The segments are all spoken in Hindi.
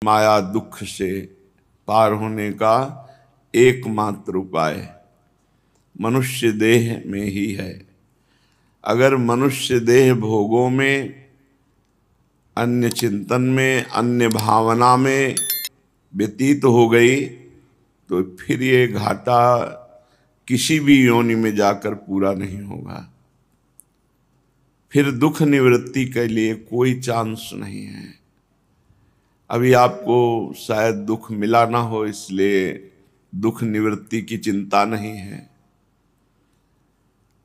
माया दुख से पार होने का एकमात्र उपाय मनुष्य देह में ही है। अगर मनुष्य देह भोगों में, अन्य चिंतन में, अन्य भावना में व्यतीत हो गई तो फिर ये घाटा किसी भी योनि में जाकर पूरा नहीं होगा। फिर दुख निवृत्ति के लिए कोई चांस नहीं है। अभी आपको शायद दुख मिला ना हो, इसलिए दुख निवृत्ति की चिंता नहीं है।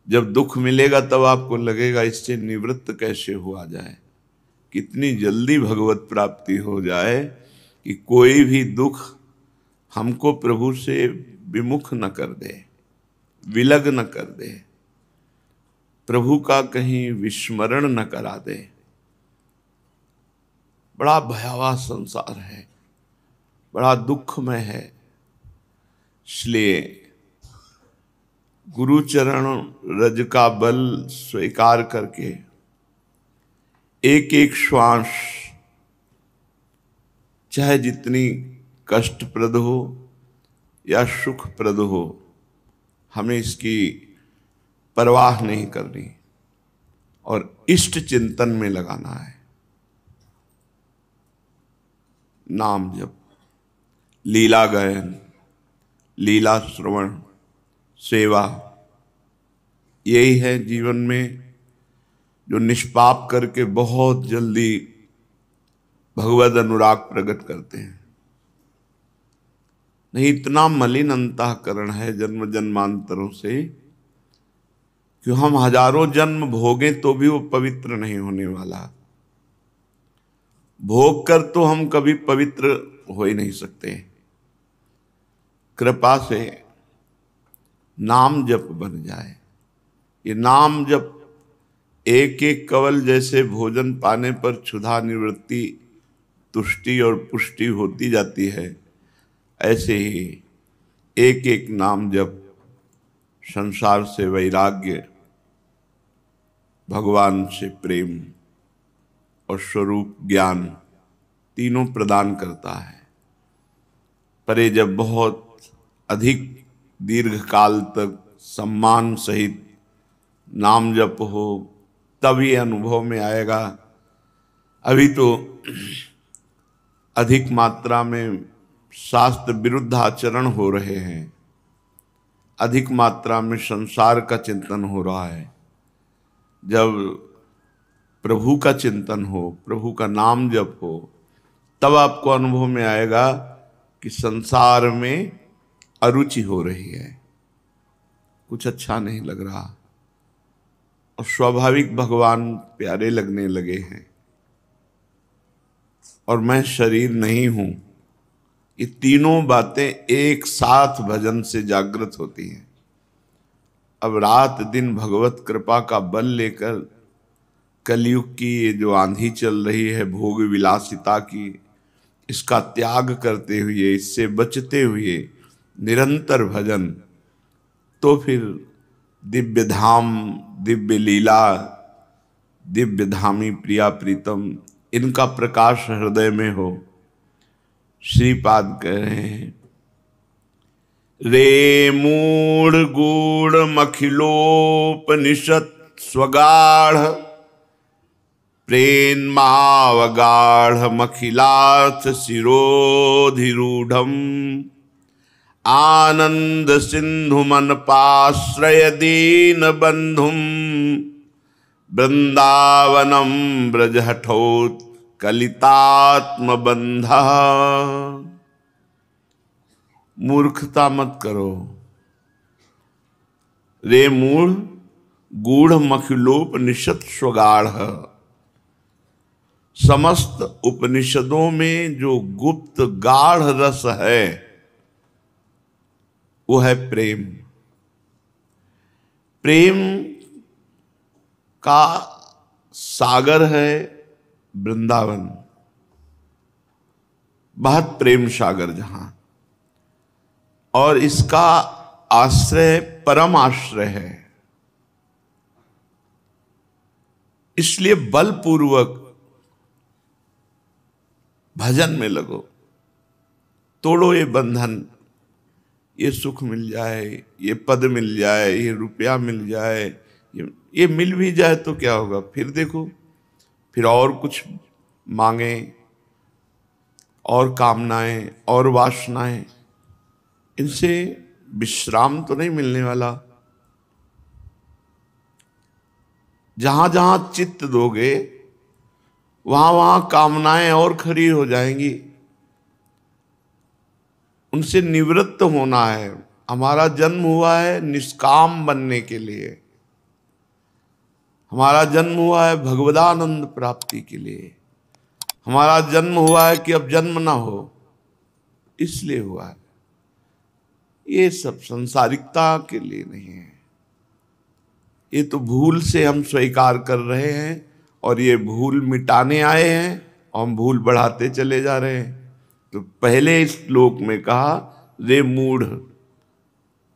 जब दुख मिलेगा तब आपको लगेगा इससे निवृत्त कैसे हुआ जाए, कितनी जल्दी भगवत प्राप्ति हो जाए कि कोई भी दुख हमको प्रभु से विमुख न कर दे, विलग न कर दे, प्रभु का कहीं विस्मरण न करा दे। बड़ा भयावह संसार है, बड़ा दुखमय है। इसलिए गुरुचरण रज का बल स्वीकार करके एक एक श्वास, चाहे जितनी कष्टप्रद हो या सुखप्रद हो, हमें इसकी परवाह नहीं करनी और इष्ट चिंतन में लगाना है। नाम जप, लीला गायन, लीला श्रवण, सेवा, यही है जीवन में जो निष्पाप करके बहुत जल्दी भगवद अनुराग प्रकट करते हैं। नहीं, इतना मलिन अंतःकरण है जन्म जन्मांतरों से कि हम हजारों जन्म भोगें तो भी वो पवित्र नहीं होने वाला। भोग कर तो हम कभी पवित्र हो ही नहीं सकते। कृपा से नाम जप बन जाए। ये नाम जप एक एक कवल जैसे भोजन पाने पर क्षुधा निवृत्ति, तुष्टि और पुष्टि होती जाती है, ऐसे ही एक एक नाम जप संसार से वैराग्य, भगवान से प्रेम और स्वरूप ज्ञान तीनों प्रदान करता है। पर ये जब बहुत अधिक दीर्घ काल तक सम्मान सहित नाम जप हो तब ये अनुभव में आएगा। अभी तो अधिक मात्रा में शास्त्र विरुद्ध आचरण हो रहे हैं, अधिक मात्रा में संसार का चिंतन हो रहा है। जब प्रभु का चिंतन हो, प्रभु का नाम जप हो, तब आपको अनुभव में आएगा कि संसार में अरुचि हो रही है, कुछ अच्छा नहीं लग रहा और स्वाभाविक भगवान प्यारे लगने लगे हैं और मैं शरीर नहीं हूं। ये तीनों बातें एक साथ भजन से जागृत होती हैं। अब रात दिन भगवत कृपा का बल लेकर कलयुग की ये जो आंधी चल रही है भोग विलासिता की, इसका त्याग करते हुए, इससे बचते हुए निरंतर भजन, तो फिर दिव्य धाम, दिव्य लीला, दिव्य धामी प्रिया प्रीतम, इनका प्रकाश हृदय में हो। श्रीपाद कह रहे हैं, रे मूढ़ गूढ़ मखिलोपनिषद स्वगाढ़ प्रेमावगाढ़ मखिलार्थ शिरोधिरूढ़म आनंद सिंधु मन पाश्रय दीन बंधुम वृंदावनम ब्रज हठोत कलितात्म बंधा। मूर्खता मत करो। रे मूढ़ गूढ़ मखिलोपनिषद स्वगाढ़, समस्त उपनिषदों में जो गुप्त गाढ़ रस है वो है प्रेम। प्रेम का सागर है वृंदावन, बहुत प्रेम सागर जहां, और इसका आश्रय परम आश्रय है। इसलिए बलपूर्वक भजन में लगो, तोड़ो ये बंधन। ये सुख मिल जाए, ये पद मिल जाए, ये रुपया मिल जाए, ये मिल भी जाए तो क्या होगा, फिर देखो, फिर और कुछ मांगे, और कामनाएं और वासनाएं, इनसे विश्राम तो नहीं मिलने वाला। जहां जहां चित्त दोगे वहां वहां कामनाएं और खड़ी हो जाएंगी, उनसे निवृत्त होना है। हमारा जन्म हुआ है निष्काम बनने के लिए, हमारा जन्म हुआ है भगवदानंद प्राप्ति के लिए, हमारा जन्म हुआ है कि अब जन्म ना हो, इसलिए हुआ है। ये सब संसारिकता के लिए नहीं है। ये तो भूल से हम स्वीकार कर रहे हैं और ये भूल मिटाने आए हैं और हम भूल बढ़ाते चले जा रहे हैं। तो पहले इस श्लोक में कहा, रे मूढ़,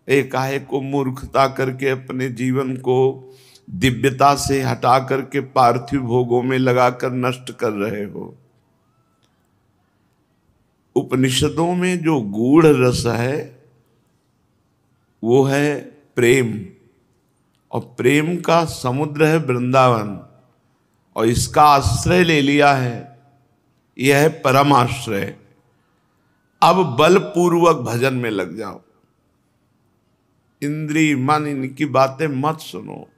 काहे को मूर्खता करके अपने जीवन को दिव्यता से हटा करके पार्थिव भोगों में लगाकर नष्ट कर रहे हो। उपनिषदों में जो गूढ़ रस है वो है प्रेम, और प्रेम का समुद्र है वृंदावन, और इसका आश्रय ले लिया है, यह है परम आश्रय। अब बलपूर्वक भजन में लग जाओ, इंद्रिय मन इनकी बातें मत सुनो,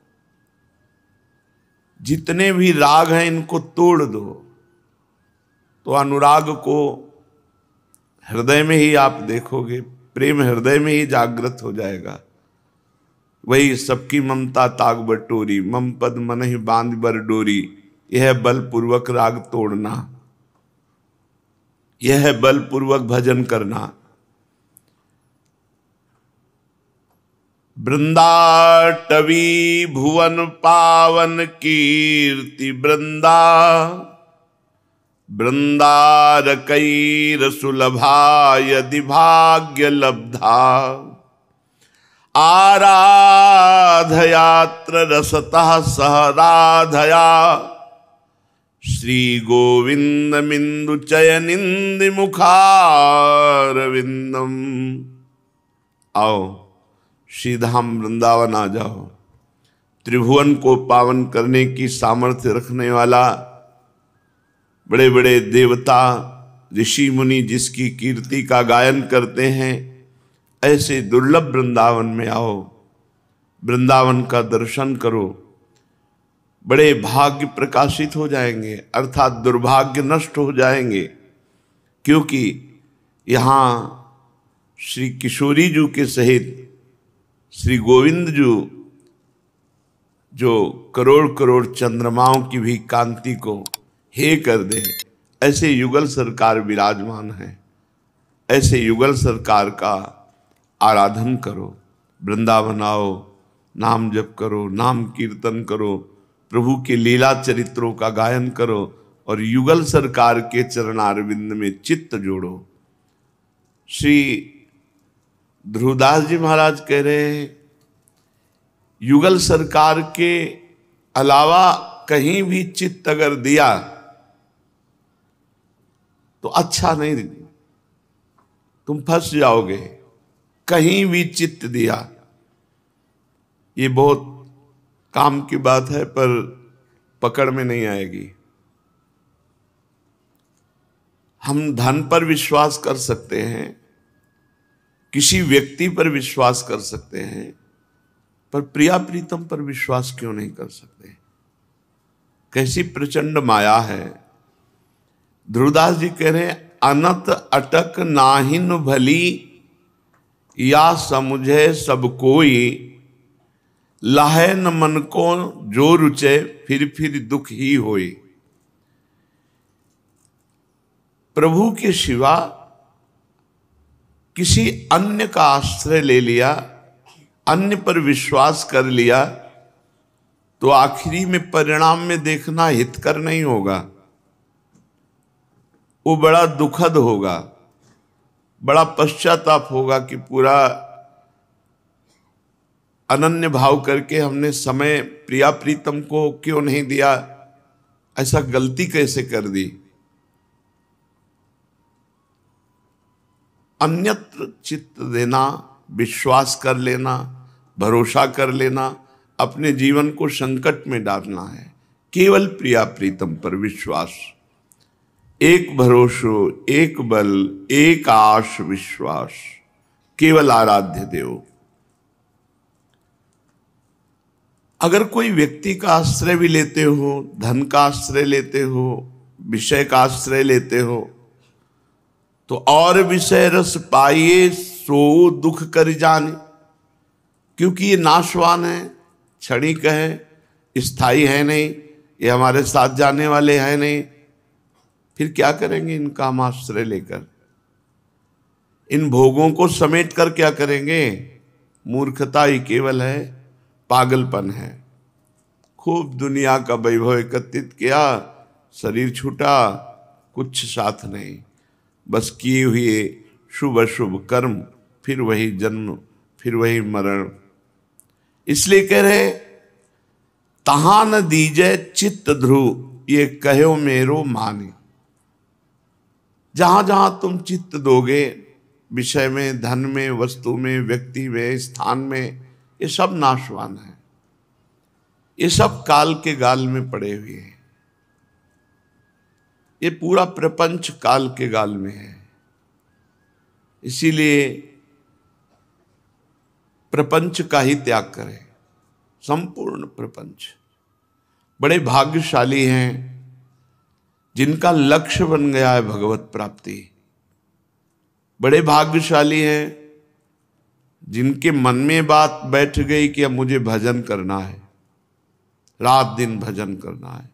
जितने भी राग हैं इनको तोड़ दो, तो अनुराग को हृदय में ही आप देखोगे, प्रेम हृदय में ही जागृत हो जाएगा। वही सबकी ममता ताग बटोरी, मम पद मन ही बांध बर डोरी, यह है बलपूर्वक राग तोड़ना, यह है बलपूर्वक भजन करना। वृंदाटवी भुवन पावन कीर्ति वृंदा, वृंदारकैर सुलभा यदि भाग्य लब्धा, आराधयात्र रसतः सह राधया, श्री गोविंद मिंदु चयनिंदि मुखारविंदम। आओ श्रीधाम वृंदावन आ जाओ, त्रिभुवन को पावन करने की सामर्थ्य रखने वाला, बड़े बड़े देवता ऋषि मुनि जिसकी कीर्ति का गायन करते हैं, ऐसे दुर्लभ वृंदावन में आओ, वृंदावन का दर्शन करो, बड़े भाग्य प्रकाशित हो जाएंगे, अर्थात दुर्भाग्य नष्ट हो जाएंगे। क्योंकि यहाँ श्री किशोरी जी के सहित श्री गोविंद जी जो करोड़ करोड़ चंद्रमाओं की भी कांति को हे कर दे, ऐसे युगल सरकार विराजमान है। ऐसे युगल सरकार का आराधन करो, वृंदावन आओ, नाम जप करो, नाम कीर्तन करो, प्रभु के लीला चरित्रों का गायन करो, और युगल सरकार के चरणारविंद में चित्त जोड़ो। श्री ध्रुवदास जी महाराज कह रहे हैं, युगल सरकार के अलावा कहीं भी चित्त अगर दिया तो अच्छा नहीं, तुम फंस जाओगे। कहीं भी चित्त दिया, ये बहुत काम की बात है, पर पकड़ में नहीं आएगी। हम धन पर विश्वास कर सकते हैं, किसी व्यक्ति पर विश्वास कर सकते हैं, पर प्रिया प्रीतम पर विश्वास क्यों नहीं कर सकते? कैसी प्रचंड माया है। ध्रुवदास जी कह रहे हैं, अनत अटक नाहिन भली, या समुझे सब कोई, लाहे न मन को जो रुचे, फिर दुख ही होई। प्रभु के सिवा किसी अन्य का आश्रय ले लिया, अन्य पर विश्वास कर लिया, तो आखिरी में परिणाम में देखना हितकर नहीं होगा, वो बड़ा दुखद होगा, बड़ा पश्चाताप होगा कि पूरा अनन्य भाव करके हमने समय प्रिया प्रीतम को क्यों नहीं दिया, ऐसा गलती कैसे कर दी। अन्यत्र चित्त देना, विश्वास कर लेना, भरोसा कर लेना, अपने जीवन को संकट में डालना है। केवल प्रिया प्रीतम पर विश्वास। एक भरोसो, एक बल, एक आश विश्वास, केवल आराध्य देव। अगर कोई व्यक्ति का आश्रय भी लेते हो, धन का आश्रय लेते हो, विषय का आश्रय लेते हो, तो और विषय रस पाइए सो दुख कर जाने, क्योंकि ये नाशवान है, क्षणिक है, स्थायी है नहीं, ये हमारे साथ जाने वाले हैं नहीं। फिर क्या करेंगे इनका हम आश्रय लेकर? इन भोगों को समेट कर क्या करेंगे? मूर्खता ही केवल है, पागलपन है। खूब दुनिया का वैभव एकत्रित किया, शरीर छूटा, कुछ साथ नहीं, बस किए हुए शुभ अशुभ कर्म, फिर वही जन्म, फिर वही मरण। इसलिए कह रहे तहां न दीजय चित्त ध्रुव, ये कहो मेरो माने। जहां जहां तुम चित्त दोगे, विषय में, धन में, वस्तु में, व्यक्ति में, स्थान में, ये सब नाशवान है, ये सब काल के गाल में पड़े हुए हैं। ये पूरा प्रपंच काल के गाल में है। इसीलिए प्रपंच का ही त्याग करें, संपूर्ण प्रपंच। बड़े भाग्यशाली हैं जिनका लक्ष्य बन गया है भगवत प्राप्ति। बड़े भाग्यशाली हैं जिनके मन में बात बैठ गई कि अब मुझे भजन करना है, रात दिन भजन करना है।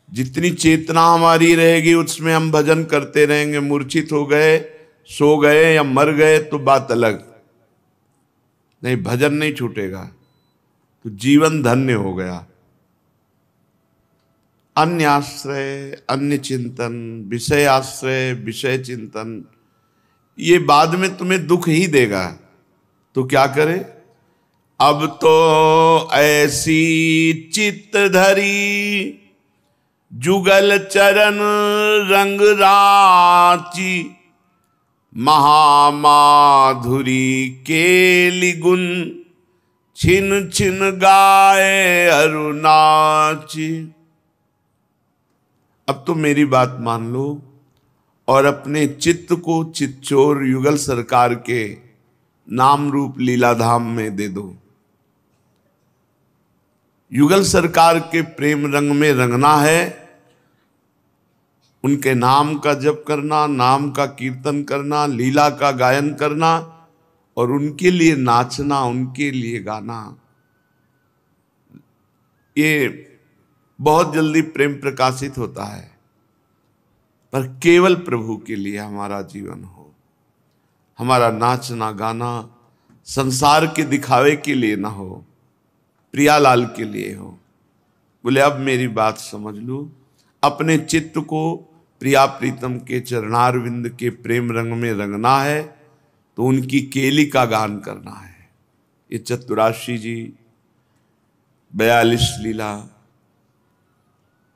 जितनी चेतना हमारी रहेगी उसमें हम भजन करते रहेंगे। मूर्छित हो गए, सो गए या मर गए तो बात अलग, नहीं, भजन नहीं छूटेगा तो जीवन धन्य हो गया। अन्य आश्रय, अन्य चिंतन, विषय आश्रय, विषय चिंतन, ये बाद में तुम्हें दुख ही देगा। तो क्या करे? अब तो ऐसी चित्त धरी, जुगल चरण रंग राची, महामाधुरी केली गुण, छिन छिन गाए अरुणाची। अब तो मेरी बात मान लो और अपने चित्त को चित्चोर युगल सरकार के नाम रूप लीलाधाम में दे दो। युगल सरकार के प्रेम रंग में रंगना है, उनके नाम का जप करना, नाम का कीर्तन करना, लीला का गायन करना और उनके लिए नाचना, उनके लिए गाना। ये बहुत जल्दी प्रेम प्रकाशित होता है, पर केवल प्रभु के लिए हमारा जीवन हो। हमारा नाचना गाना संसार के दिखावे के लिए ना हो, प्रियालाल के लिए हो। बोले अब मेरी बात समझ लो, अपने चित्त को प्रिया प्रीतम के चरणारविंद के प्रेम रंग में रंगना है तो उनकी केली का गान करना है। ये चतुराशी जी 42 लीला,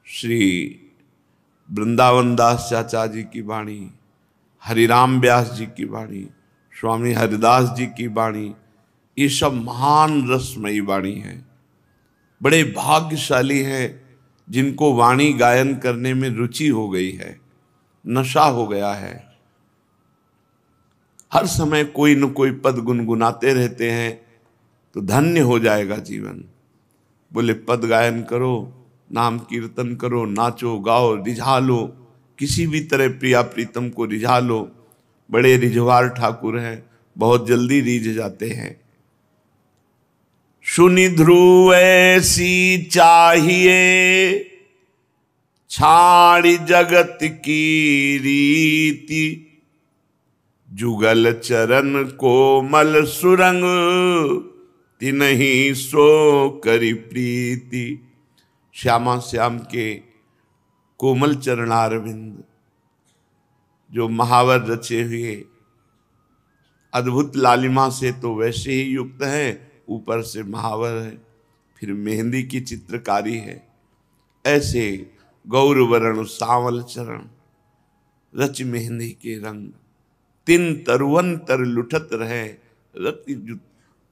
श्री वृंदावन दास चाचा जी की वाणी, हरिराम व्यास जी की वाणी, स्वामी हरिदास जी की वाणी, ये सब महान रसमयी वाणी है। बड़े भाग्यशाली हैं जिनको वाणी गायन करने में रुचि हो गई है, नशा हो गया है। हर समय कोई न कोई पद गुनगुनाते रहते हैं तो धन्य हो जाएगा जीवन। बोले पद गायन करो, नाम कीर्तन करो, नाचो गाओ, रिझा लो, किसी भी तरह प्रिया प्रीतम को रिझा लो। बड़े रिझवार ठाकुर हैं, बहुत जल्दी रिझ जाते हैं। सुनि ध्रुव ऐसी चाहिए, छाड़ी जगत की रीति, जुगल चरण कोमल सुरंग, तिन्हीं सो करी प्रीति। श्यामा श्याम के कोमल चरणारविंद जो महावर रचे हुए, अद्भुत लालिमा से तो वैसे ही युक्त है, ऊपर से महावर है, फिर मेहंदी की चित्रकारी है। ऐसे गौर वरण सांवल चरण, रच मेहंदी के रंग, तिन तरुवन तर लुठत रहे रति जुत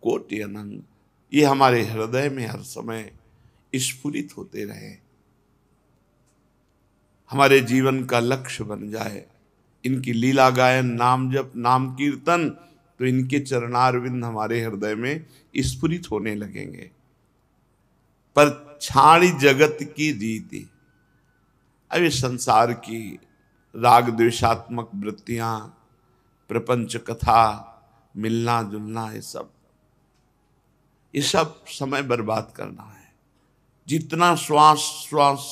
कोटि अनंग। ये हमारे हृदय में हर समय स्फुरित होते रहे, हमारे जीवन का लक्ष्य बन जाए। इनकी लीला गायन, नाम जप, नाम कीर्तन, तो इनके चरणारविंद हमारे हृदय में स्फुरित होने लगेंगे। पर छाड़ी जगत की रीति, अब इस संसार की राग द्वेषात्मक वृत्तियां, प्रपंच कथा, मिलना जुलना, ये सब समय बर्बाद करना है। जितना श्वास श्वास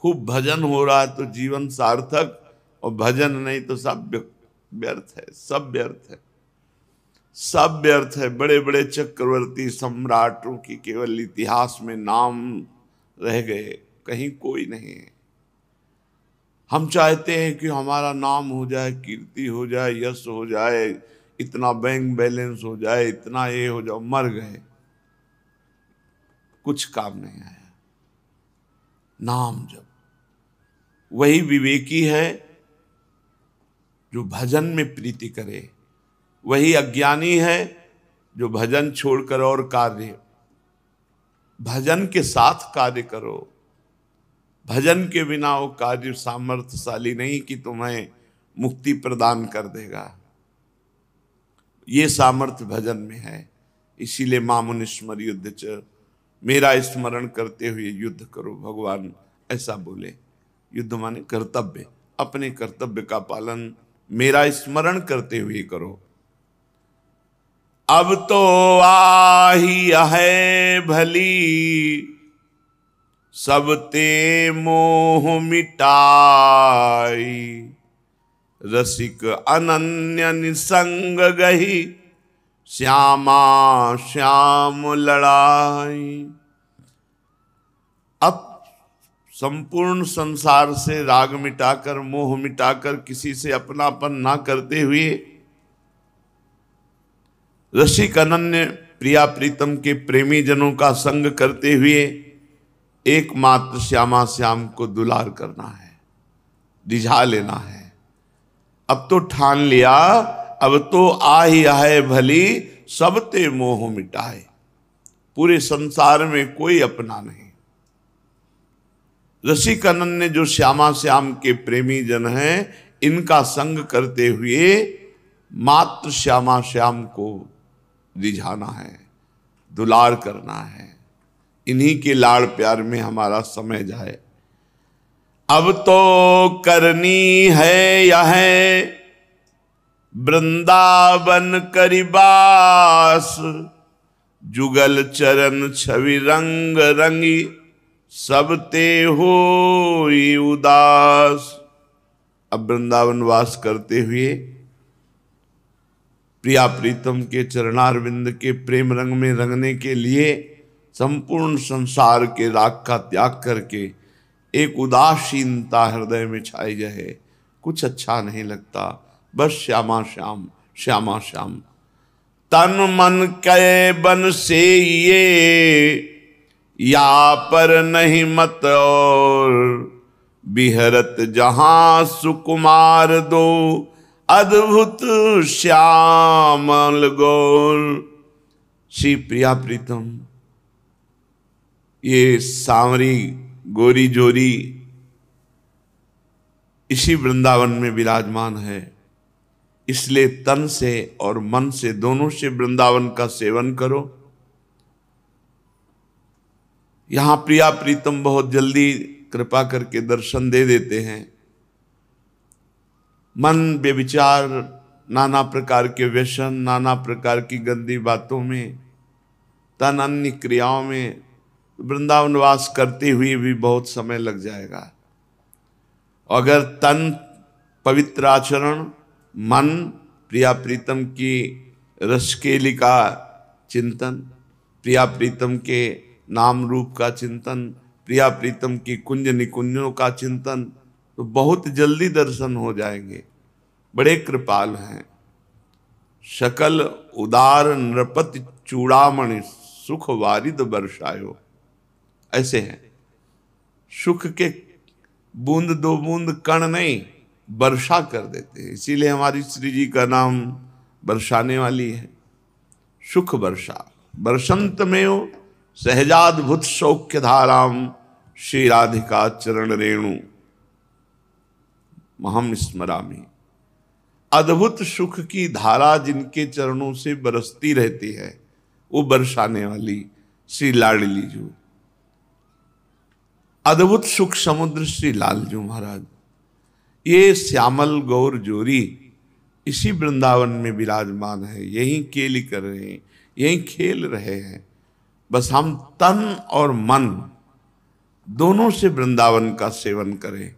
खूब भजन हो रहा है तो जीवन सार्थक, और भजन नहीं तो सब व्यर्थ है, सब व्यर्थ है, सब व्यर्थ है। बड़े बड़े चक्रवर्ती सम्राटों की केवल इतिहास में नाम रह गए, कहीं कोई नहीं है। हम चाहते हैं कि हमारा नाम हो जाए, कीर्ति हो जाए, यश हो जाए, इतना बैंक बैलेंस हो जाए, इतना ये हो जाए, मर गए, कुछ काम नहीं आया। नाम जब वही विवेकी है जो भजन में प्रीति करे, वही अज्ञानी है जो भजन छोड़कर और कार्य, भजन के साथ कार्य करो। भजन के बिना वो कार्य सामर्थ्यशाली नहीं कि तुम्हें मुक्ति प्रदान कर देगा। ये सामर्थ्य भजन में है। इसीलिए मामुनि स्मर युद्ध च, मेरा स्मरण करते हुए युद्ध करो, भगवान ऐसा बोले। युद्ध माने कर्तव्य, अपने कर्तव्य का पालन मेरा स्मरण करते हुए करो। अब तो आही है भली सब ते मोह मिटाई, रसिक अनन्य निसंग गही श्यामा श्याम लड़ाई। अब संपूर्ण संसार से राग मिटाकर, मोह मिटाकर, किसी से अपनापन ना करते हुए, रसिक अनन्य प्रिया प्रीतम के प्रेमी जनों का संग करते हुए एकमात्र श्यामा श्याम को दुलार करना है, रिझा लेना है। अब तो ठान लिया, अब तो आही आहे भली सब ते मोह मिटाए। पूरे संसार में कोई अपना नहीं। रसिक अनन्य जो श्यामा श्याम के प्रेमी जन हैं, इनका संग करते हुए मात्र श्यामा श्याम को रिझाना है, दुलार करना है। इन्हीं के लाड़ प्यार में हमारा समय जाए। अब तो करनी है यह वृंदावन करिबास, जुगल चरण छवि रंग रंगी सब ते होई उदास। अब वृंदावन वास करते हुए प्रिया प्रीतम के चरणारविंद के प्रेम रंग में रंगने के लिए संपूर्ण संसार के राग का त्याग करके एक उदासीनता हृदय में छाई जाए। कुछ अच्छा नहीं लगता, बस श्यामा श्याम श्यामा श्याम। तन मन के बन से ये या पर नहीं मत और, बिहरत जहां सुकुमार दो अद्भुत श्यामल गौर। श्री प्रिया प्रीतम ये सांवरी गोरी जोरी इसी वृंदावन में विराजमान है। इसलिए तन से और मन से, दोनों से वृंदावन का सेवन करो। यहां प्रिया प्रीतम बहुत जल्दी कृपा करके दर्शन दे देते हैं। मन बेविचार, नाना प्रकार के व्यसन, नाना प्रकार की गंदी बातों में, तन अन्य क्रियाओं में वृंदावन वास करते हुए भी बहुत समय लग जाएगा। अगर तन पवित्र आचरण, मन प्रिया प्रीतम की रसकेली का चिंतन, प्रिया प्रीतम के नाम रूप का चिंतन, प्रिया प्रीतम की कुंज निकुंजों का चिंतन, तो बहुत जल्दी दर्शन हो जाएंगे। बड़े कृपाल हैं। सकल उदार नृपति चूड़ामणि सुख वारिद बरसायो, ऐसे हैं। सुख के बूंद दो बूंद कण नहीं, वर्षा कर देते हैं। इसीलिए हमारी श्री जी का नाम बरसाने वाली है, सुख वर्षा। वर्षंत में सहजाद्भुत सौख्य धाराम श्री राधिका चरण रेणु महम स्मरामि। अद्भुत सुख की धारा जिनके चरणों से बरसती रहती है, वो बरसाने वाली श्री लाडली जू। अद्भुत सुख समुद्र श्री लालजू महाराज। ये श्यामल गौर जोरी इसी वृंदावन में विराजमान है, यही केली कर रहे हैं, यही खेल रहे हैं। बस हम तन और मन दोनों से वृंदावन का सेवन करें,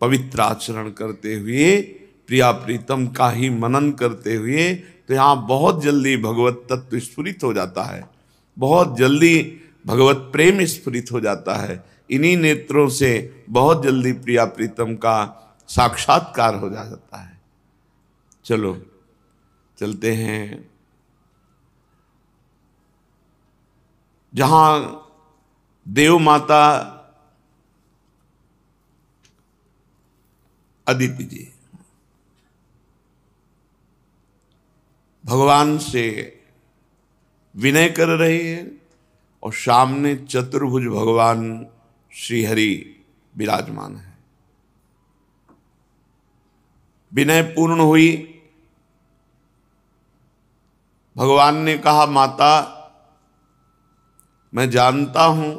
पवित्र आचरण करते हुए, प्रिया प्रीतम का ही मनन करते हुए, तो यहाँ बहुत जल्दी भगवत तत्व स्फुरित हो जाता है, बहुत जल्दी भगवत प्रेम स्फुरित हो जाता है। इन्हीं नेत्रों से बहुत जल्दी प्रिया प्रीतम का साक्षात्कार हो जाता है। चलो चलते हैं जहां देव माता अदिति जी भगवान से विनय कर रहे हैं और सामने चतुर्भुज भगवान श्रीहरि विराजमान है। विनय पूर्ण हुई। भगवान ने कहा, माता मैं जानता हूं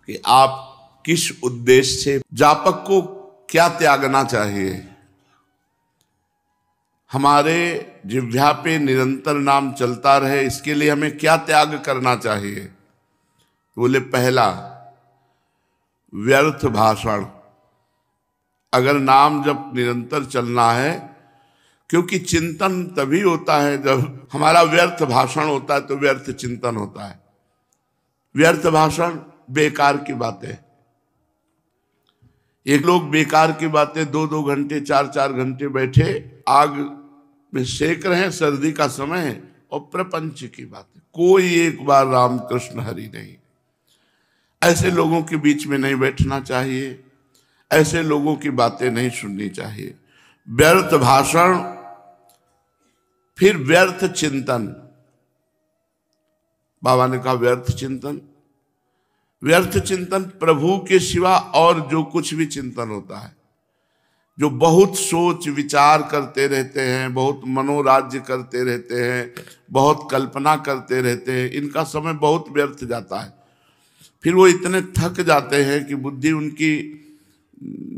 कि आप किस उद्देश्य से, जापक को क्या त्यागना चाहिए, हमारे जिह्वा पे निरंतर नाम चलता रहे, इसके लिए हमें क्या त्याग करना चाहिए। बोले, पहला व्यर्थ भाषण। अगर नाम जब निरंतर चलना है, क्योंकि चिंतन तभी होता है जब हमारा व्यर्थ भाषण होता है, तो व्यर्थ चिंतन होता है। व्यर्थ भाषण बेकार की बातें, एक लोग बेकार की बातें 2-2 घंटे 4-4 घंटे बैठे आग में सेक रहे हैं, सर्दी का समय है, और प्रपंच की बातें, कोई एक बार राम कृष्ण हरि नहीं। ऐसे लोगों के बीच में नहीं बैठना चाहिए, ऐसे लोगों की बातें नहीं सुननी चाहिए। व्यर्थ भाषण, फिर व्यर्थ चिंतन। बाबा ने कहा व्यर्थ चिंतन, व्यर्थ चिंतन प्रभु के सिवा और जो कुछ भी चिंतन होता है, जो बहुत सोच विचार करते रहते हैं, बहुत मनोराज्य करते रहते हैं, बहुत कल्पना करते रहते हैं, इनका समय बहुत व्यर्थ जाता है। फिर वो इतने थक जाते हैं कि बुद्धि उनकी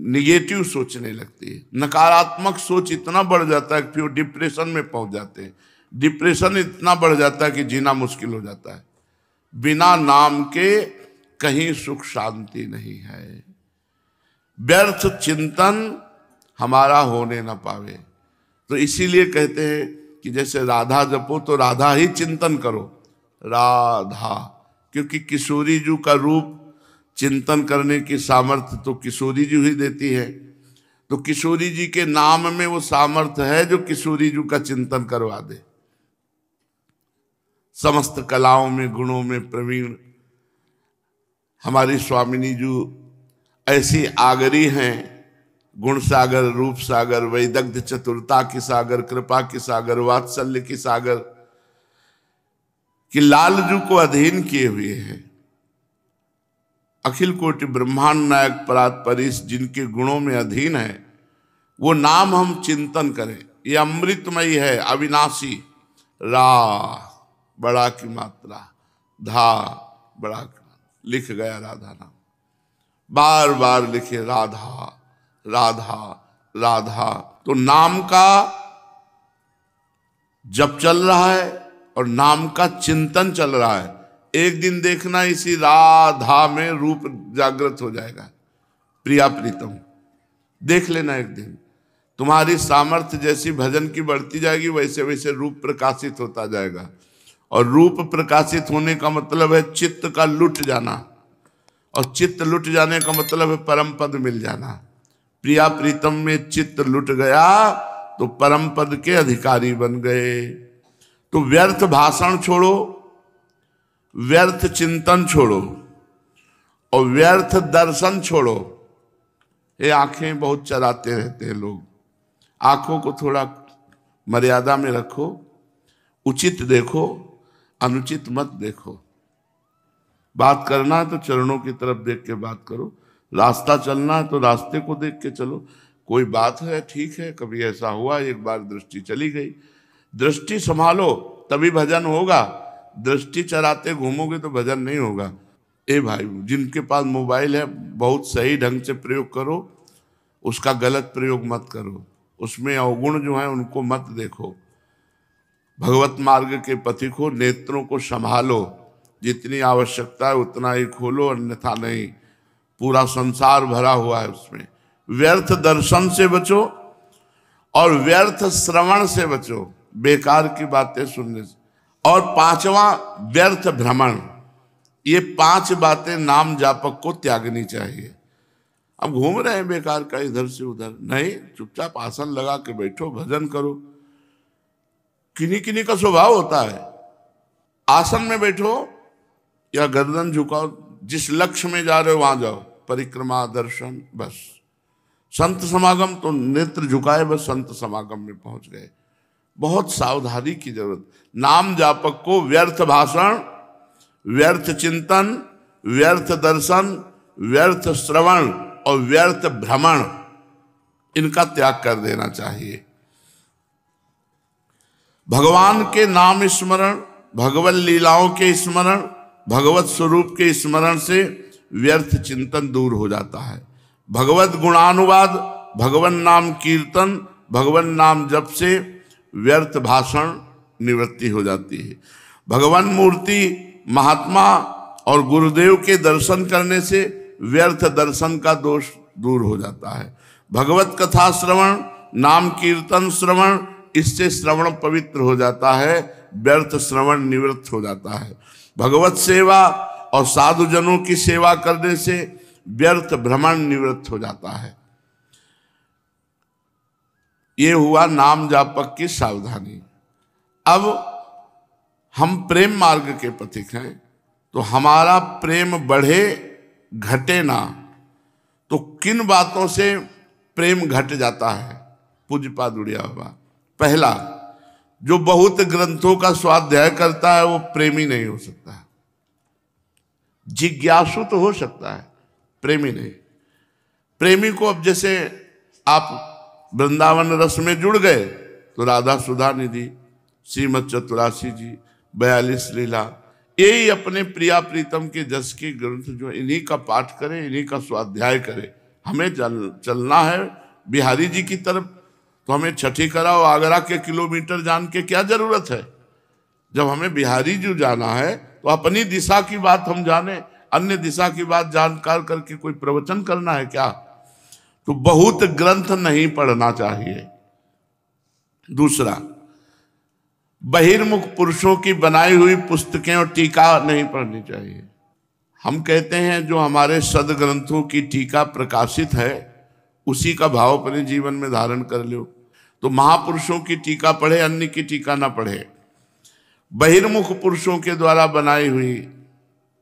निगेटिव सोचने लगती है, नकारात्मक सोच इतना बढ़ जाता है कि फिर वो डिप्रेशन में पहुंच जाते हैं। डिप्रेशन इतना बढ़ जाता है कि जीना मुश्किल हो जाता है। बिना नाम के कहीं सुख शांति नहीं है। व्यर्थ चिंतन हमारा होने ना पावे। तो इसीलिए कहते हैं कि जैसे राधा जपो तो राधा ही चिंतन करो, राधा, क्योंकि किशोरी जी का रूप चिंतन करने की सामर्थ्य तो किशोरी जी ही देती है। तो किशोरी जी के नाम में वो सामर्थ्य है जो किशोरी जी का चिंतन करवा दे। समस्त कलाओं में, गुणों में प्रवीण हमारी स्वामिनी जी ऐसी आगरी हैं, गुण सागर, रूप सागर, वैदग्ध चतुरता की सागर, कृपा की सागर, वात्सल्य की सागर, कि लालजू को अधीन किए हुए हैं। अखिल कोटि ब्रह्मांड नायक परात परीश जिनके गुणों में अधीन है, वो नाम हम चिंतन करें। ये अमृतमयी है, अविनाशी। रा बड़ा की मात्रा, धा बड़ा की, लिख गया राधा नाम, बार बार लिखे राधा राधा राधा। तो नाम का जप चल रहा है और नाम का चिंतन चल रहा है। एक दिन देखना इसी राधा में रूप जागृत हो जाएगा। प्रिया प्रीतम देख लेना, एक दिन तुम्हारी सामर्थ्य जैसी भजन की बढ़ती जाएगी, वैसे वैसे रूप प्रकाशित होता जाएगा। और रूप प्रकाशित होने का मतलब है चित्त का लुट जाना, और चित्त लुट जाने का मतलब है परम पद मिल जाना। प्रिया प्रीतम में चित्त लुट गया तो परम पद के अधिकारी बन गए। तो व्यर्थ भाषण छोड़ो, व्यर्थ चिंतन छोड़ो, और व्यर्थ दर्शन छोड़ो। ये आंखें बहुत चलाते रहते हैं लोग, आंखों को थोड़ा मर्यादा में रखो, उचित देखो, अनुचित मत देखो। बात करना है तो चरणों की तरफ देख के बात करो, रास्ता चलना है तो रास्ते को देख के चलो। कोई बात है, ठीक है, कभी ऐसा हुआ, एक बार दृष्टि चली गई, दृष्टि संभालो तभी भजन होगा। दृष्टि चराते घूमोगे तो भजन नहीं होगा। ए भाई, जिनके पास मोबाइल है बहुत सही ढंग से प्रयोग करो, उसका गलत प्रयोग मत करो, उसमें अवगुण जो है उनको मत देखो। भगवत मार्ग के पथिको नेत्रों को संभालो, जितनी आवश्यकता है उतना ही खोलो, अन्यथा नहीं। पूरा संसार भरा हुआ है उसमें। व्यर्थ दर्शन से बचो और व्यर्थ श्रवण से बचो, बेकार की बातें सुनने से। और पांचवा व्यर्थ भ्रमण। ये 5 बातें नाम जापक को त्यागनी चाहिए। अब घूम रहे हैं बेकार का इधर से उधर, नहीं, चुपचाप आसन लगा के बैठो, भजन करो। किन्हीं किन्हीं का स्वभाव होता है, आसन में बैठो या गर्दन झुकाओ, जिस लक्ष्य में जा रहे हो वहां जाओ, परिक्रमा, दर्शन, बस। संत समागम तो नेत्र झुकाए बस संत समागम में पहुंच गए। बहुत सावधानी की जरूरत। नाम जापक को व्यर्थ भाषण, व्यर्थ चिंतन, व्यर्थ दर्शन, व्यर्थ श्रवण और व्यर्थ भ्रमण, इनका त्याग कर देना चाहिए। भगवान के नाम स्मरण, भगवत लीलाओं के स्मरण, भगवत स्वरूप के स्मरण से व्यर्थ चिंतन दूर हो जाता है। भगवत गुणानुवाद, भगवान नाम कीर्तन, भगवान नाम जप से व्यर्थ भाषण निवृत्ति हो जाती है। भगवान मूर्ति, महात्मा और गुरुदेव के दर्शन करने से व्यर्थ दर्शन का दोष दूर हो जाता है। भगवत कथा श्रवण, नाम कीर्तन श्रवण, इससे श्रवण पवित्र हो जाता है, व्यर्थ श्रवण निवृत्त हो जाता है। भगवत सेवा और साधुजनों की सेवा करने से व्यर्थ भ्रमण निवृत्त हो जाता है। ये हुआ नाम जापक की सावधानी। अब हम प्रेम मार्ग के पथिक हैं, तो हमारा प्रेम बढ़े घटे ना, तो किन बातों से प्रेम घट जाता है? पूज्यपाद उड़िया हुआ। पहला, जो बहुत ग्रंथों का स्वाध्याय करता है वो प्रेमी नहीं हो सकता। जिज्ञासु तो हो सकता है, प्रेमी नहीं। प्रेमी को अब जैसे आप वृंदावन रस में जुड़ गए तो राधा सुधा निधि, श्रीमद चतुरासी जी, 42 लीला, यही अपने प्रिया प्रीतम के जस के ग्रंथ जो इन्हीं का पाठ करें, इन्हीं का स्वाध्याय करें। हमें चलना है बिहारी जी की तरफ, तो हमें छठी कराओ आगरा के किलोमीटर जान के क्या जरूरत है? जब हमें बिहारी जी जाना है तो अपनी दिशा की बात हम जाने, अन्य दिशा की बात जानकार करके कोई प्रवचन करना है क्या? तो बहुत ग्रंथ नहीं पढ़ना चाहिए। दूसरा, बहिर्मुख पुरुषों की बनाई हुई पुस्तकें और टीका नहीं पढ़नी चाहिए। हम कहते हैं जो हमारे सदग्रंथों की टीका प्रकाशित है उसी का भाव अपने जीवन में धारण कर लो। तो महापुरुषों की टीका पढ़े, अन्य की टीका ना पढ़े। बहिर्मुख पुरुषों के द्वारा बनाई हुई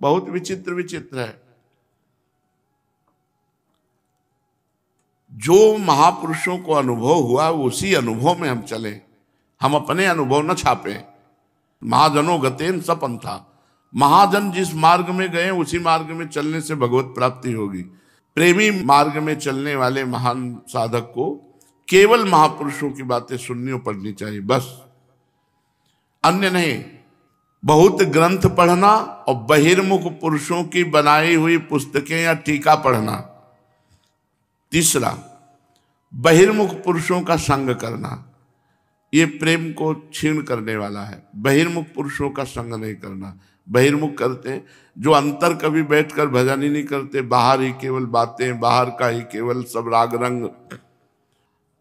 बहुत विचित्र विचित्र है। जो महापुरुषों को अनुभव हुआ उसी अनुभव में हम चलें, हम अपने अनुभव न छापें। महाजनों गतेन सपंथा, महाजन जिस मार्ग में गए उसी मार्ग में चलने से भगवत प्राप्ति होगी। प्रेमी मार्ग में चलने वाले महान साधक को केवल महापुरुषों की बातें सुननी और पढ़नी चाहिए, बस, अन्य नहीं। बहुत ग्रंथ पढ़ना और बहिर्मुख पुरुषों की बनाई हुई पुस्तकें या टीका पढ़ना। तीसरा, बहिर्मुख पुरुषों का संग करना, ये प्रेम को छीन करने वाला है। बहिर्मुख पुरुषों का संग नहीं करना। बहिर्मुख करते जो अंतर कभी बैठकर भजन ही नहीं करते, बाहर ही केवल बातें, बाहर का ही केवल सब राग रंग।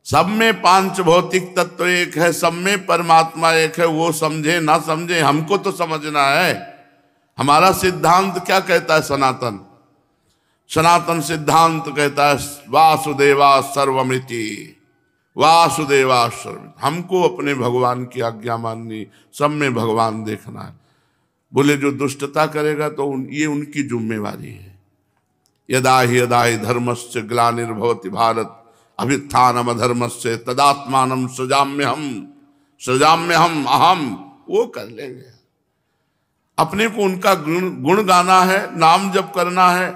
सब में पांच भौतिक तत्व एक है, सब में परमात्मा एक है, वो समझे ना समझे हमको तो समझना है। हमारा सिद्धांत क्या कहता है? सनातन सनातन सिद्धांत कहता है वासुदेवा सर्वमिति, वासुदेवा सर्व। हमको अपने भगवान की आज्ञा माननी, सब में भगवान देखना है। बोले जो दुष्टता करेगा तो ये उनकी जिम्मेवारी है। यदा ही धर्मस्य ग्लानिर्भवति भारत अभ्युत्थानम धर्मस्य तदात्मानं सृजाम्यहम अहम। वो कर लेंगे। अपने को उनका गुण गाना है, नाम जप करना है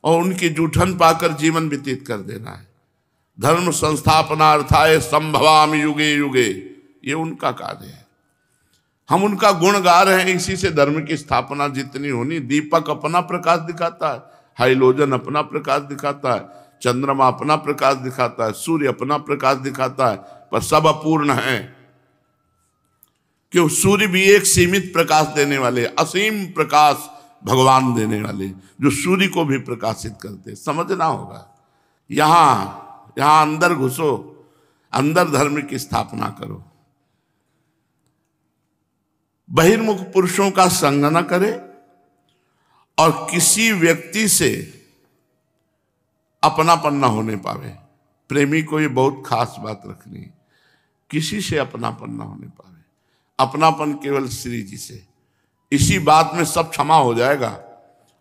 और उनकी जूठन पाकर जीवन व्यतीत कर देना है। धर्म संस्थापनार्थाय संभवामि युगे युगे, ये उनका कार्य है। हम उनका गुण गा रहे हैं, इसी से धर्म की स्थापना जितनी होनी। दीपक अपना प्रकाश दिखाता है, हाइलोजन अपना प्रकाश दिखाता है, चंद्रमा अपना प्रकाश दिखाता है, सूर्य अपना प्रकाश दिखाता है, पर सब अपूर्ण है। क्यों? सूर्य भी एक सीमित प्रकाश देने वाले, असीम प्रकाश भगवान देने वाले, जो सूर्य को भी प्रकाशित करते। समझना होगा। यहां अंदर घुसो, अंदर धर्म की स्थापना करो। बहिर्मुख पुरुषों का संग न करे और किसी व्यक्ति से अपनापन न होने पावे। प्रेमी को ये बहुत खास बात रखनी है, किसी से अपनापन न होने पावे। अपनापन केवल श्री जी से। इसी बात में सब क्षमा हो जाएगा।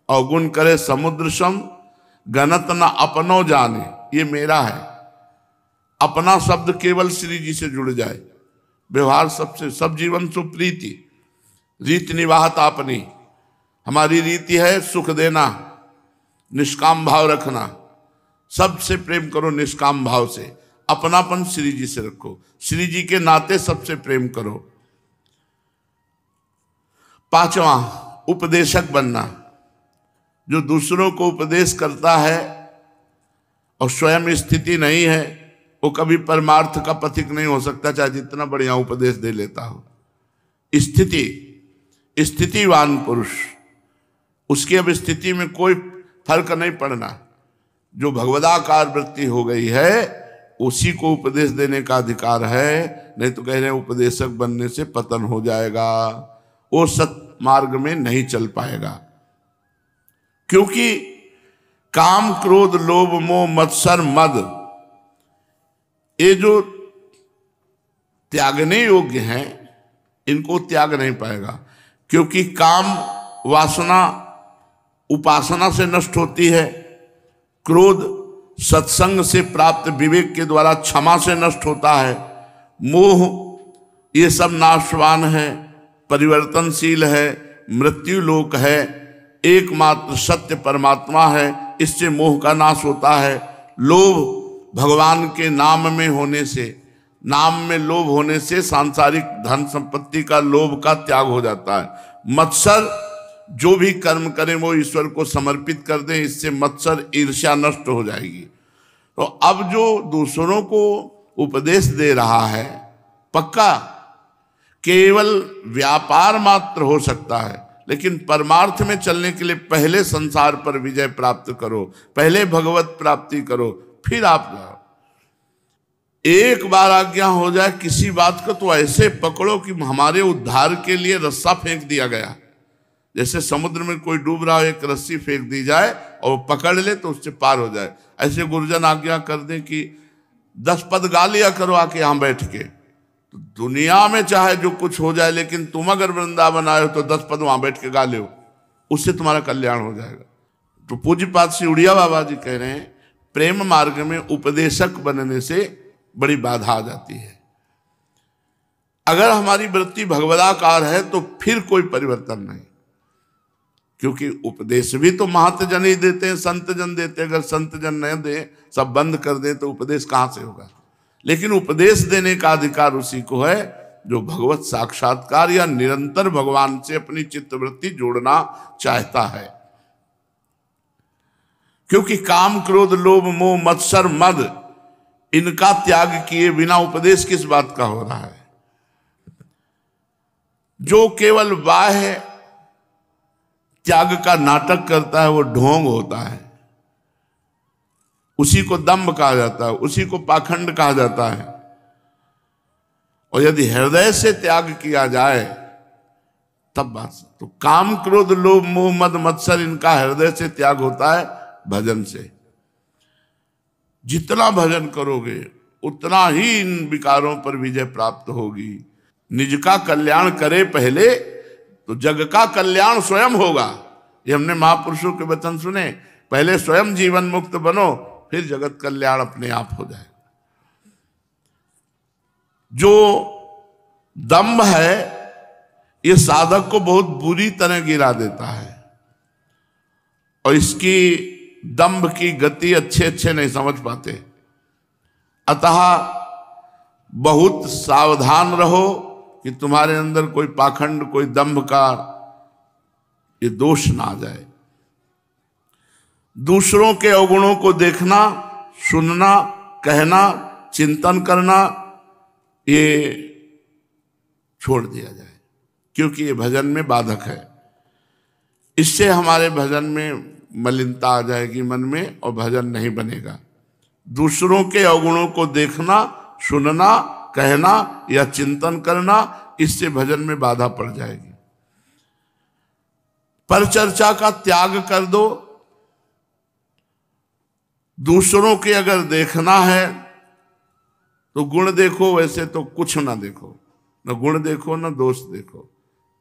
अवगुण करे समुद्र सम, गणत न अपनो जाने, ये मेरा है। अपना शब्द केवल श्री जी से जुड़ जाए। व्यवहार सबसे, सब जीवन सुप्रीति, रीति निवाहत अपनी। हमारी रीति है सुख देना, निष्काम भाव रखना। सबसे प्रेम करो निष्काम भाव से। अपनापन श्री जी से रखो, श्री जी के नाते सबसे प्रेम करो। पांचवा, उपदेशक बनना। जो दूसरों को उपदेश करता है और स्वयं स्थिति नहीं है, वो कभी परमार्थ का पथिक नहीं हो सकता, चाहे जितना बढ़िया उपदेश दे लेता हो। स्थितिवान पुरुष, उसकी अब स्थिति में कोई फर्क नहीं पड़ना। जो भगवदाकार वृत्ति हो गई है, उसी को उपदेश देने का अधिकार है। नहीं तो कह रहे हैं उपदेशक बनने से पतन हो जाएगा, वो सत मार्ग में नहीं चल पाएगा। क्योंकि काम क्रोध लोभ मोह मत्सर मद, ये जो त्यागने योग्य हैं, इनको त्याग नहीं पाएगा। क्योंकि काम वासना उपासना से नष्ट होती है, क्रोध सत्संग से प्राप्त विवेक के द्वारा क्षमा से नष्ट होता है, मोह ये सब नाशवान है, परिवर्तनशील है, मृत्यु लोक है, एकमात्र सत्य परमात्मा है, इससे मोह का नाश होता है। लोभ भगवान के नाम में होने से, नाम में लोभ होने से सांसारिक धन संपत्ति का लोभ का त्याग हो जाता है। मत्सर, जो भी कर्म करें वो ईश्वर को समर्पित कर दें, इससे मत्सर ईर्ष्या नष्ट हो जाएगी। तो अब जो दूसरों को उपदेश दे रहा है, पक्का केवल व्यापार मात्र हो सकता है, लेकिन परमार्थ में चलने के लिए पहले संसार पर विजय प्राप्त करो, पहले भगवत प्राप्ति करो, फिर आप जाओ। एक बार आज्ञा हो जाए किसी बात को तो ऐसे पकड़ो कि हमारे उद्धार के लिए रस्सा फेंक दिया गया। जैसे समुद्र में कोई डूब रहा हो, एक रस्सी फेंक दी जाए और वो पकड़ ले तो उससे पार हो जाए। ऐसे गुरुजन आज्ञा कर दें कि 10 पद गा लिया करो आके यहाँ बैठ के, तो दुनिया में चाहे जो कुछ हो जाए, लेकिन तुम अगर वृंदावन आए हो तो 10 पद वहां बैठ के गा लो, उससे तुम्हारा कल्याण हो जाएगा। तो पूज्यपाद श्री उड़िया बाबा जी कह रहे हैं, प्रेम मार्ग में उपदेशक बनने से बड़ी बाधा आ जाती है। अगर हमारी वृत्ति भगवदाकार है तो फिर कोई परिवर्तन नहीं, क्योंकि उपदेश भी तो महत जन ही देते हैं, संत जन देते हैं। अगर संत जन नहीं दे, सब बंद कर दे, तो उपदेश कहां से होगा। लेकिन उपदेश देने का अधिकार उसी को है जो भगवत साक्षात्कार या निरंतर भगवान से अपनी चित्तवृत्ति जोड़ना चाहता है। क्योंकि काम क्रोध लोभ मोह मत्सर मद, इनका त्याग किए बिना उपदेश किस बात का हो रहा है। जो केवल बाह्य त्याग का नाटक करता है वो ढोंग होता है, उसी को दंभ कहा जाता है, उसी को पाखंड कहा जाता है। और यदि हृदय से त्याग किया जाए तब बात। तो काम क्रोध लोभ मोह मद मत्सर, इनका हृदय से त्याग होता है भजन से। जितना भजन करोगे उतना ही इन विकारों पर विजय प्राप्त होगी। निज का कल्याण करे पहले तो जग का कल्याण स्वयं होगा। ये हमने महापुरुषों के वचन सुने पहले स्वयं जीवन मुक्त बनो, फिर जगत कल्याण अपने आप हो जाए। जो दंभ है ये साधक को बहुत बुरी तरह गिरा देता है, और इसकी दंभ की गति अच्छे नहीं समझ पाते। अतः बहुत सावधान रहो कि तुम्हारे अंदर कोई पाखंड, कोई दंभ का ये दोष ना आ जाए। दूसरों के अवगुणों को देखना, सुनना, कहना, चिंतन करना, ये छोड़ दिया जाए, क्योंकि ये भजन में बाधक है। इससे हमारे भजन में मलिनता आ जाएगी मन में, और भजन नहीं बनेगा। दूसरों के अवगुणों को देखना, सुनना, कहना या चिंतन करना, इससे भजन में बाधा पड़ जाएगी। पर चर्चा का त्याग कर दो। दूसरों के अगर देखना है तो गुण देखो, वैसे तो कुछ ना देखो, न गुण देखो न दोष देखो।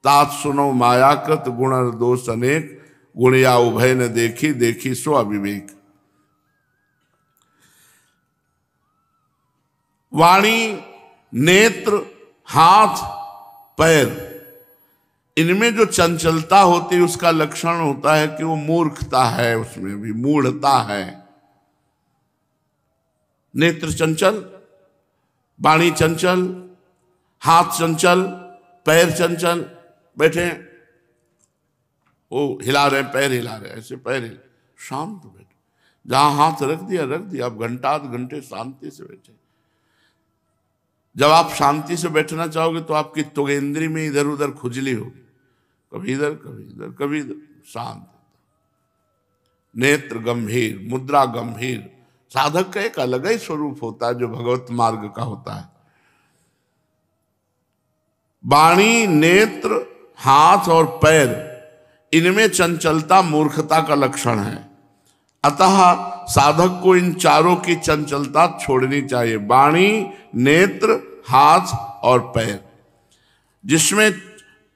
तात सुनो मायाकृत गुण और दोष अनेक, गुण या उभय न देखी, देखी सो अविवेक। वाणी, नेत्र, हाथ, पैर, इनमें जो चंचलता होती है उसका लक्षण होता है कि वो मूर्खता है, उसमें भी मूढ़ता है। नेत्र चंचल, वाणी चंचल, हाथ चंचल, पैर चंचल, बैठे वो हिला रहे, पैर हिला रहे, ऐसे पैर हिला, शांत बैठे। जहां हाथ रख दिया, आप घंटा घंटे शांति से बैठे। जब आप शांति से बैठना चाहोगे तो आपकी त्वगेंद्री में इधर उधर खुजली होगी, कभी इधर कभी इधर कभी इधर, शांत। नेत्र गंभीर, मुद्रा गंभीर। साधक का एक अलग ही स्वरूप होता है जो भगवत मार्ग का होता है। वाणी, नेत्र, हाथ और पैर, इनमें चंचलता मूर्खता का लक्षण है। अतः साधक को इन चारों की चंचलता छोड़नी चाहिए। वाणी, नेत्र, हाथ और पैर, जिसमें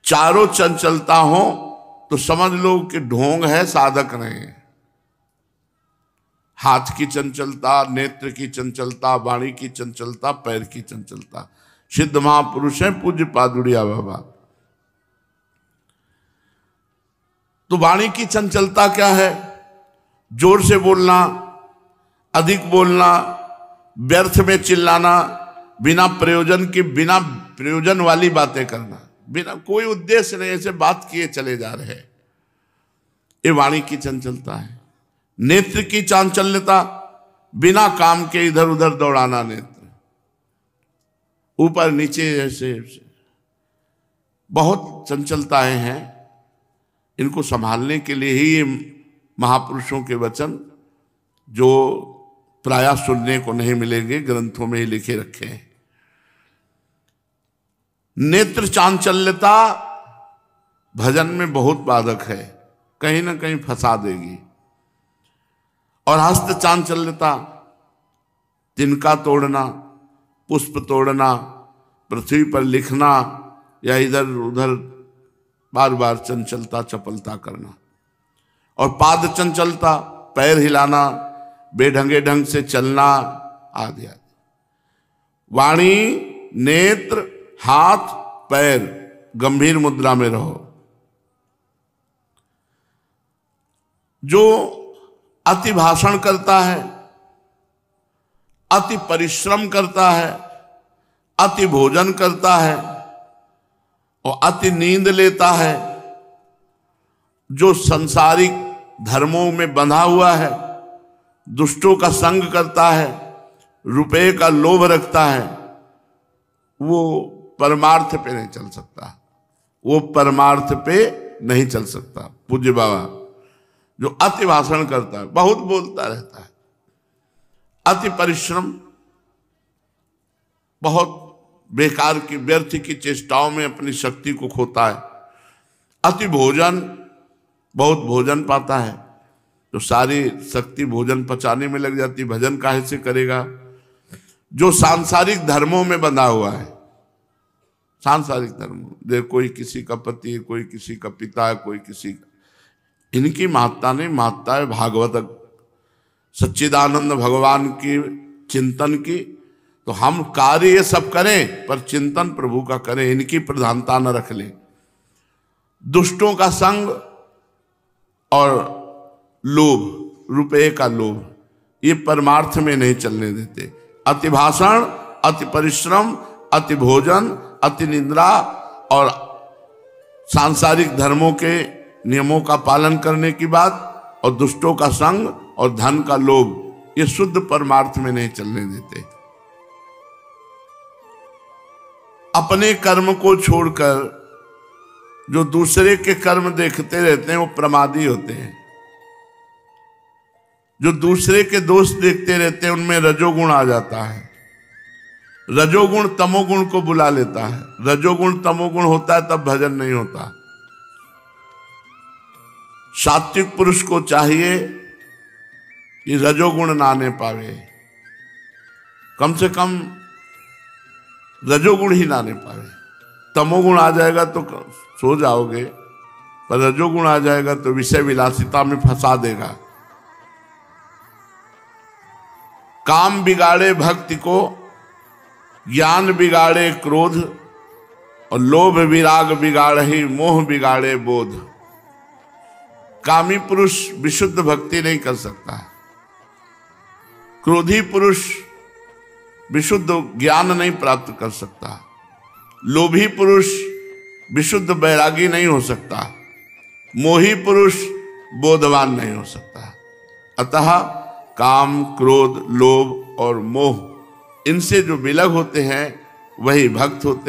चारों चंचलता हो तो समझ लो कि ढोंग है, साधक नहीं है। हाथ की चंचलता, नेत्र की चंचलता, वाणी की चंचलता, पैर की चंचलता। सिद्ध महापुरुष है पूज्य पादुड़िया बाबा। तो वाणी की चंचलता क्या है? जोर से बोलना, अधिक बोलना, व्यर्थ में चिल्लाना, बिना प्रयोजन वाली बातें करना, बिना कोई उद्देश्य नहीं, ऐसे बात किए चले जा रहे हैं, ये वाणी की चंचलता है। नेत्र की चांचल्यता, बिना काम के इधर उधर दौड़ाना, नेत्र ऊपर नीचे, ऐसे बहुत चंचलताएं हैं। इनको संभालने के लिए ही ये महापुरुषों के वचन, जो प्रायः सुनने को नहीं मिलेंगे, ग्रंथों में ही लिखे रखे हैं। नेत्र चांचल्यता भजन में बहुत बाधक है, कहीं ना कहीं फंसा देगी। और हस्त चांचल्यता, तिनका तोड़ना, पुष्प तोड़ना, पृथ्वी पर लिखना या इधर उधर बार बार चंचलता, चपलता करना। और पाद चंचलता, पैर हिलाना, बेढंगे ढंग से चलना आदि आदि। वाणी, नेत्र, हाथ, पैर गंभीर मुद्रा में रहो। जो अति भाषण करता है, अति परिश्रम करता है, अति भोजन करता है और अति नींद लेता है, जो सांसारिक धर्मों में बंधा हुआ है, दुष्टों का संग करता है, रुपए का लोभ रखता है, वो परमार्थ पे नहीं चल सकता। वो परमार्थ पे नहीं चल सकता। पूज्य बाबा जो अति भाषण करता है, बहुत बोलता रहता है, अति परिश्रम, बहुत बेकार की व्यर्थ की चेष्टाओं में अपनी शक्ति को खोता है, अति भोजन, बहुत भोजन पाता है, तो सारी शक्ति भोजन पचाने में लग जाती, भजन काहे से करेगा। जो सांसारिक धर्मों में बंधा हुआ है, सांसारिक धर्म, देख कोई किसी का पति है, कोई किसी का पिता है, कोई किसी का, इनकी महत्ता नहीं, महत्ता है भागवत सच्चिदानंद भगवान की चिंतन की। तो हम कार्य ये सब करें पर चिंतन प्रभु का करें, इनकी प्रधानता न रख लें। दुष्टों का संग और लोभ, रुपये का लोभ, ये परमार्थ में नहीं चलने देते। अति भाषण, अति परिश्रम, अति भोजन, अति निद्रा और सांसारिक धर्मों के नियमों का पालन करने की बात, और दुष्टों का संग और धन का लोभ, ये शुद्ध परमार्थ में नहीं चलने देते। अपने कर्म को छोड़कर जो दूसरे के कर्म देखते रहते हैं वो प्रमादी होते हैं। जो दूसरे के दोष देखते रहते हैं उनमें रजोगुण आ जाता है। रजोगुण तमोगुण को बुला लेता है। रजोगुण तमोगुण होता है तब भजन नहीं होता। सात्विक पुरुष को चाहिए कि रजोगुण ना आने पावे, कम से कम रजोगुण ही ना आने पावे। तमोगुण आ जाएगा तो सो जाओगे, पर रजोगुण आ जाएगा तो विषय विलासिता में फंसा देगा। काम बिगाड़े भक्ति को, ज्ञान बिगाड़े क्रोध, और लोभ विराग बिगाड़े मोह बिगाड़े बोध। कामी पुरुष विशुद्ध भक्ति नहीं कर सकता। क्रोधी पुरुष विशुद्ध ज्ञान नहीं प्राप्त कर सकता। लोभी पुरुष विशुद्ध बैरागी नहीं हो सकता। मोही पुरुष बोधवान नहीं हो सकता। अतः काम, क्रोध, लोभ और मोह, इनसे जो विलग होते हैं वही भक्त होते हैं।